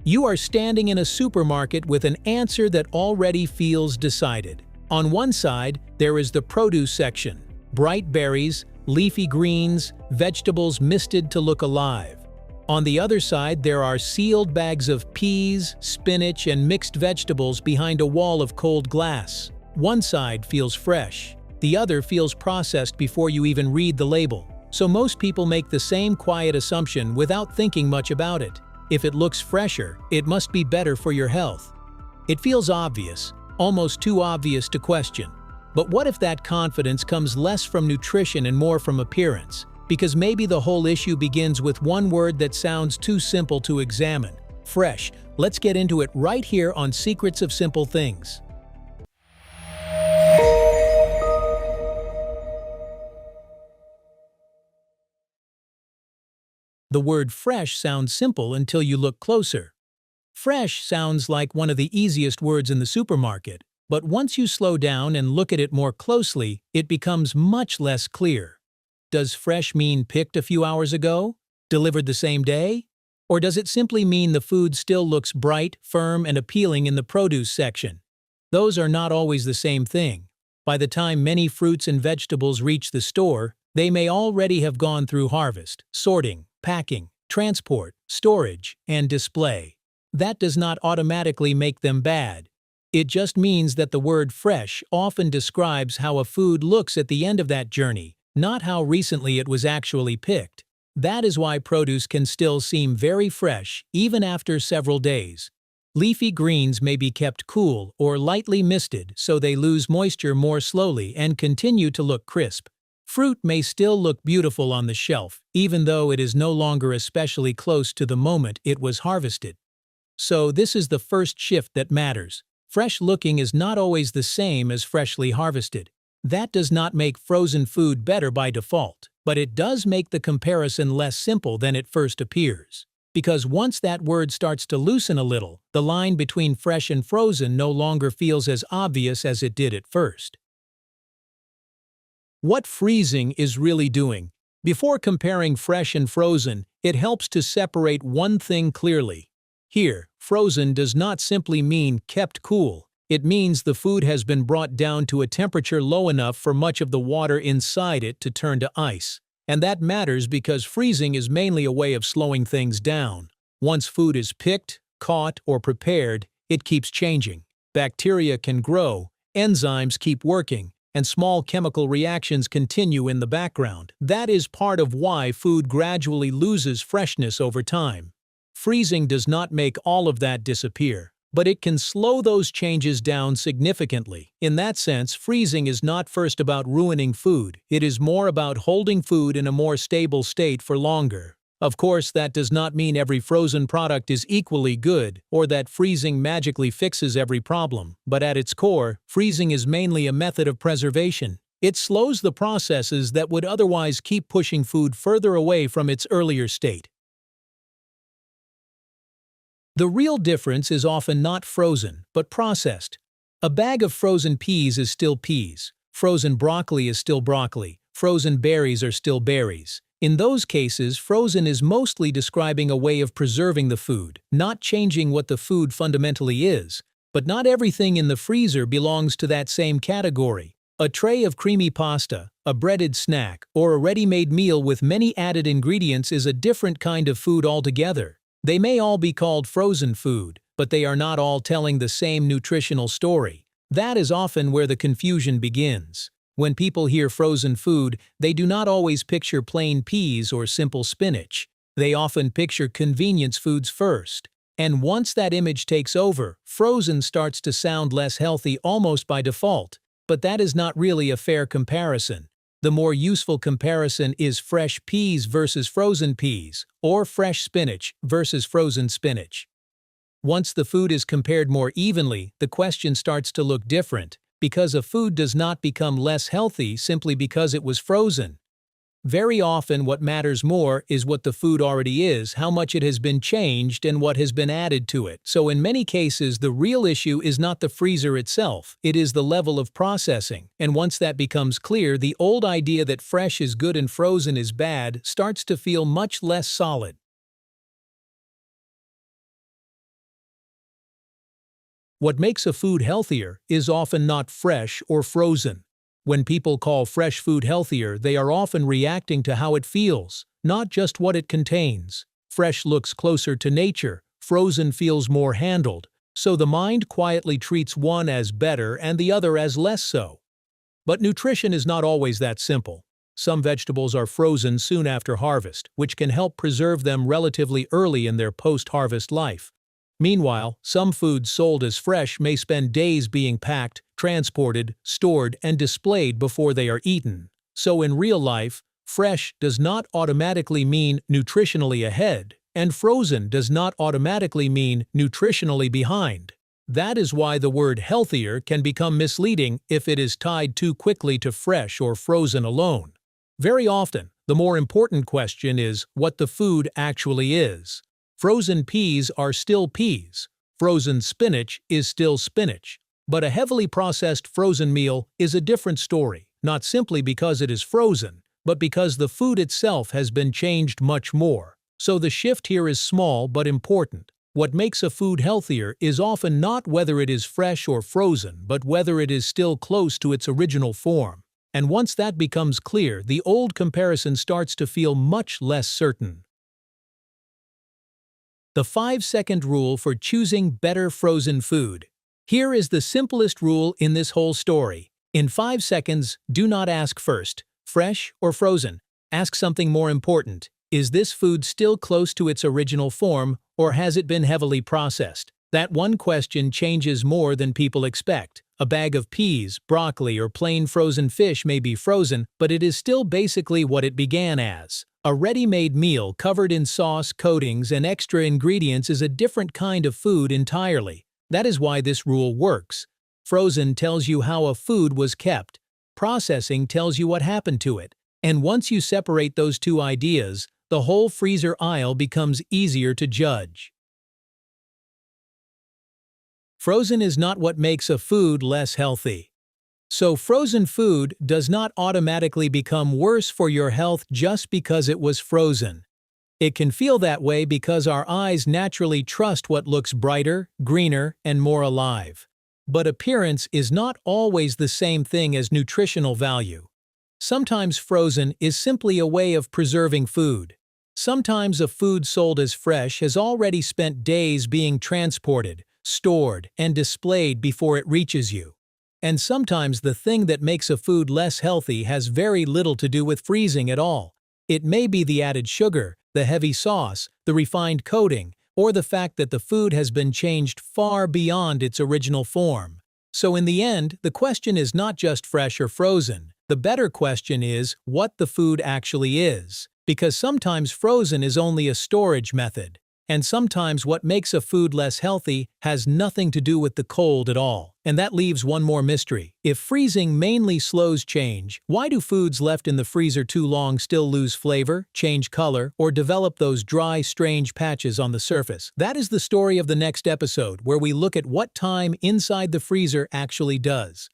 You are standing in a supermarket with an answer that already feels decided. On one side, there is the produce section. Bright berries, leafy greens, vegetables misted to look alive. On the other side, there are sealed bags of peas, spinach, and mixed vegetables behind a wall of cold glass. One side feels fresh. The other feels processed before you even read the label. So most people make the same quiet assumption without thinking much about it. If it looks fresher, it must be better for your health. It feels obvious, almost too obvious to question. But what if that confidence comes less from nutrition and more from appearance? Because maybe the whole issue begins with one word that sounds too simple to examine: fresh. Let's get into it right here on Secrets of Simple Things. The word fresh sounds simple until you look closer. Fresh sounds like one of the easiest words in the supermarket, but once you slow down and look at it more closely, it becomes much less clear. Does fresh mean picked a few hours ago? Delivered the same day? Or does it simply mean the food still looks bright, firm, and appealing in the produce section? Those are not always the same thing. By the time many fruits and vegetables reach the store, they may already have gone through harvest, sorting, packing, transport, storage, and display. That does not automatically make them bad. It just means that the word fresh often describes how a food looks at the end of that journey, not how recently it was actually picked. That is why produce can still seem very fresh even after several days. Leafy greens may be kept cool or lightly misted so they lose moisture more slowly and continue to look crisp. Fruit may still look beautiful on the shelf, even though it is no longer especially close to the moment it was harvested. So this is the first shift that matters. Fresh looking is not always the same as freshly harvested. That does not make frozen food better by default, but it does make the comparison less simple than it first appears. Because once that word starts to loosen a little, the line between fresh and frozen no longer feels as obvious as it did at first. What freezing is really doing. Before comparing fresh and frozen, it helps to separate one thing clearly. Here, frozen does not simply mean kept cool. It means the food has been brought down to a temperature low enough for much of the water inside it to turn to ice. And that matters because freezing is mainly a way of slowing things down. Once food is picked, caught, or prepared, it keeps changing. Bacteria can grow, enzymes keep working, and small chemical reactions continue in the background. That is part of why food gradually loses freshness over time. Freezing does not make all of that disappear, but it can slow those changes down significantly. In that sense, freezing is not first about ruining food, it is more about holding food in a more stable state for longer. Of course, that does not mean every frozen product is equally good, or that freezing magically fixes every problem, but at its core, freezing is mainly a method of preservation. It slows the processes that would otherwise keep pushing food further away from its earlier state. The real difference is often not frozen, but processed. A bag of frozen peas is still peas. Frozen broccoli is still broccoli. Frozen berries are still berries. In those cases, frozen is mostly describing a way of preserving the food, not changing what the food fundamentally is. But not everything in the freezer belongs to that same category. A tray of creamy pasta, a breaded snack, or a ready-made meal with many added ingredients is a different kind of food altogether. They may all be called frozen food, but they are not all telling the same nutritional story. That is often where the confusion begins. When people hear frozen food, they do not always picture plain peas or simple spinach. They often picture convenience foods first. And once that image takes over, frozen starts to sound less healthy almost by default. But that is not really a fair comparison. The more useful comparison is fresh peas versus frozen peas, or fresh spinach versus frozen spinach. Once the food is compared more evenly, the question starts to look different, because a food does not become less healthy simply because it was frozen. Very often what matters more is what the food already is, how much it has been changed, and what has been added to it. So in many cases, the real issue is not the freezer itself, it is the level of processing. And once that becomes clear, the old idea that fresh is good and frozen is bad starts to feel much less solid. What makes a food healthier is often not fresh or frozen. When people call fresh food healthier, they are often reacting to how it feels, not just what it contains. Fresh looks closer to nature, frozen feels more handled, so the mind quietly treats one as better and the other as less so. But nutrition is not always that simple. Some vegetables are frozen soon after harvest, which can help preserve them relatively early in their post-harvest life. Meanwhile, some foods sold as fresh may spend days being packed, transported, stored, and displayed before they are eaten. So in real life, fresh does not automatically mean nutritionally ahead, and frozen does not automatically mean nutritionally behind. That is why the word healthier can become misleading if it is tied too quickly to fresh or frozen alone. Very often, the more important question is what the food actually is. Frozen peas are still peas. Frozen spinach is still spinach. But a heavily processed frozen meal is a different story, not simply because it is frozen, but because the food itself has been changed much more. So the shift here is small but important. What makes a food healthier is often not whether it is fresh or frozen, but whether it is still close to its original form. And once that becomes clear, the old comparison starts to feel much less certain. The 5-second rule for choosing better frozen food. Here is the simplest rule in this whole story. In 5 seconds, do not ask first, fresh or frozen. Ask something more important. Is this food still close to its original form, or has it been heavily processed? That one question changes more than people expect. A bag of peas, broccoli, or plain frozen fish may be frozen, but it is still basically what it began as. A ready-made meal covered in sauce, coatings, and extra ingredients is a different kind of food entirely. That is why this rule works. Frozen tells you how a food was kept. Processing tells you what happened to it. And once you separate those two ideas, the whole freezer aisle becomes easier to judge. Frozen is not what makes a food less healthy. So frozen food does not automatically become worse for your health just because it was frozen. It can feel that way because our eyes naturally trust what looks brighter, greener, and more alive. But appearance is not always the same thing as nutritional value. Sometimes frozen is simply a way of preserving food. Sometimes a food sold as fresh has already spent days being transported, stored, and displayed before it reaches you. And sometimes the thing that makes a food less healthy has very little to do with freezing at all. It may be the added sugar, the heavy sauce, the refined coating, or the fact that the food has been changed far beyond its original form. So in the end, the question is not just fresh or frozen. The better question is what the food actually is. Because sometimes frozen is only a storage method. And sometimes what makes a food less healthy has nothing to do with the cold at all. And that leaves one more mystery. If freezing mainly slows change, why do foods left in the freezer too long still lose flavor, change color, or develop those dry, strange patches on the surface? That is the story of the next episode, where we look at what time inside the freezer actually does.